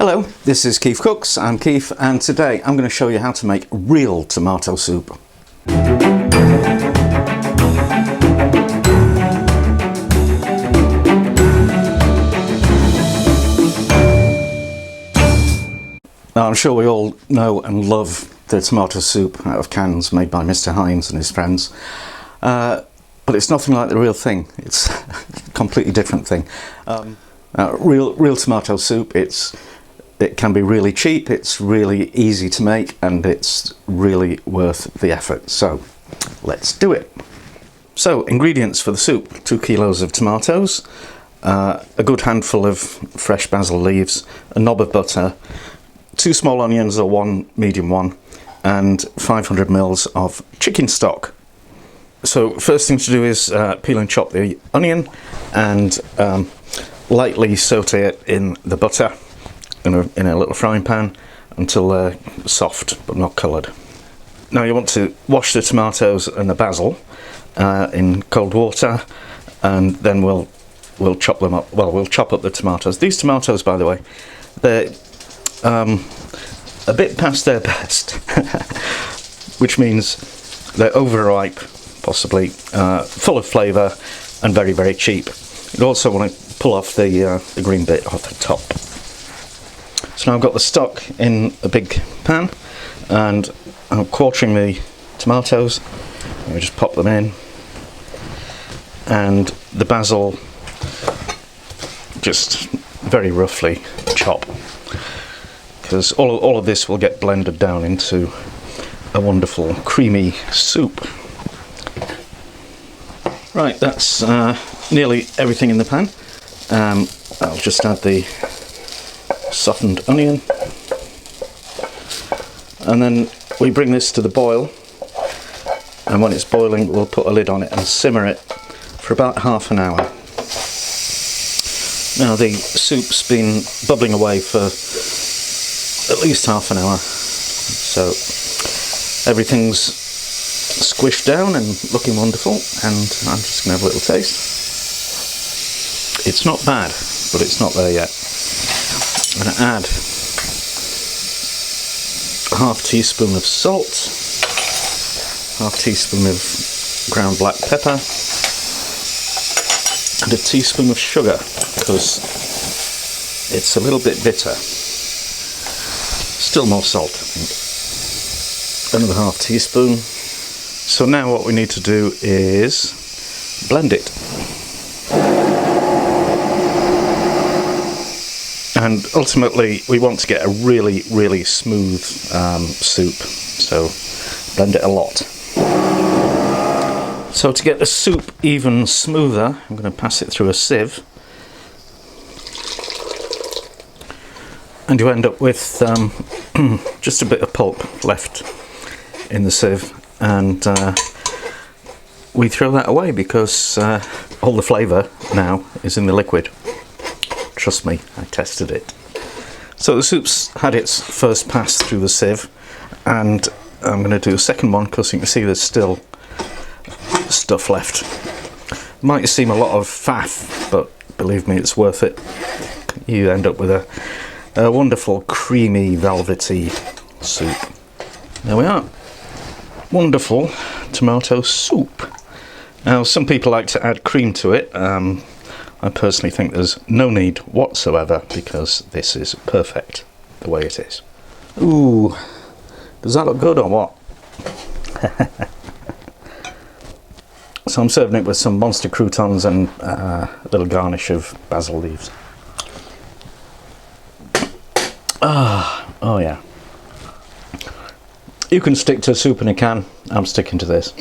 Hello, this is Keith Cooks. I'm Keith, and today I'm going to show you how to make real tomato soup. Now, I'm sure we all know and love the tomato soup out of cans made by Mr. Hines and his friends, but it's nothing like the real thing. It's a completely different thing. Real tomato soup, it can be really cheap, it's really easy to make, and it's really worth the effort. So let's do it. So ingredients for the soup: 2 kilos of tomatoes, a good handful of fresh basil leaves, a knob of butter, 2 small onions or 1 medium one, and 500 mils of chicken stock. So first thing to do is peel and chop the onion and lightly saute it in the butter in a little frying pan until they're soft but not coloured. Now you want to wash the tomatoes and the basil in cold water, and then we'll chop them up. Well, we'll chop up the tomatoes. These tomatoes, by the way, they're a bit past their best, which means they're overripe, possibly, full of flavour, and very, very cheap. You also want to pull off the green bit off the top. So now I've got the stock in a big pan, and I'm quartering the tomatoes. I just pop them in, and the basil just very roughly chop, because all of this will get blended down into a wonderful creamy soup. Right, that's nearly everything in the pan. I'll just add the softened onion, and then we bring this to the boil, and when it's boiling we'll put a lid on it and simmer it for about half an hour. Now the soup's been bubbling away for at least half an hour, so everything's squished down and looking wonderful, and I'm just going to have a little taste. It's not bad, but it's not there yet. I'm going to add a ½ teaspoon of salt, ½ teaspoon of ground black pepper, and a teaspoon of sugar, because it's a little bit bitter. Still more salt, I think. Another ½ teaspoon. So now what we need to do is blend it. And ultimately we want to get a really, really smooth soup, so blend it a lot. So to get the soup even smoother, I'm going to pass it through a sieve, and you end up with just a bit of pulp left in the sieve, and we throw that away because all the flavour now is in the liquid. Trust me, I tested it. So the soup's had its first pass through the sieve, and I'm going to do a second one because you can see there's still stuff left. Might seem a lot of faff, but believe me, it's worth it. You end up with a wonderful creamy velvety soup. There we are. Wonderful tomato soup. Now some people like to add cream to it. I personally think there's no need whatsoever, because this is perfect the way it is. Ooh, does that look good or what? So I'm serving it with some monster croutons and a little garnish of basil leaves. Oh yeah. You can stick to soup in a can. I'm sticking to this.